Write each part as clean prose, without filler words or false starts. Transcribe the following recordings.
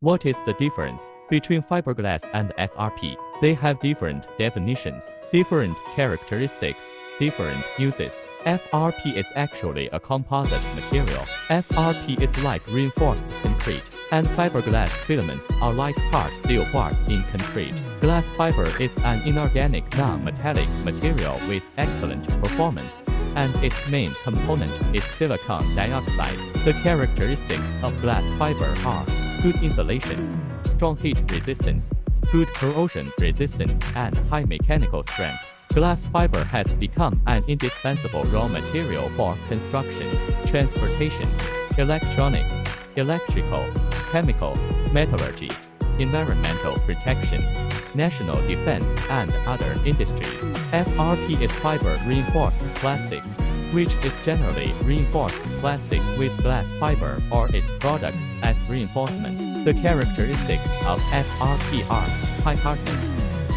What is the difference between fiberglass and FRP? They have different definitions, different characteristics, different uses. FRP is actually a composite material. FRP is like reinforced concrete, and fiberglass filaments are like hard steel bars in concrete. Glass fiber is an inorganic non-metallic material with excellent performance, and its main component is silicon dioxide. The characteristics of glass fiber are good insulation, strong heat resistance, good corrosion resistance, and high mechanical strength. Glass fiber has become an indispensable raw material for construction, transportation, electronics, electrical, chemical, metallurgy, environmental protection, national defense, and other industries. FRP is fiber-reinforced plastic, which is generally reinforced plastic with glass fiber or its products as reinforcement. The characteristics of FRP are high hardness,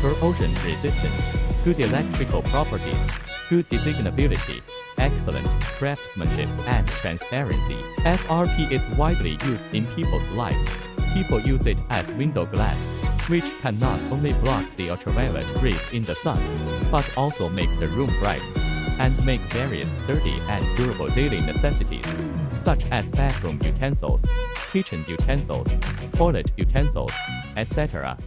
corrosion resistance, good electrical properties, good designability, excellent craftsmanship, and transparency. FRP is widely used in people's lives. People use it as window glass, which can not only block the ultraviolet rays in the sun, but also make the room bright, and make various sturdy and durable daily necessities, such as bathroom utensils, kitchen utensils, toilet utensils, etc.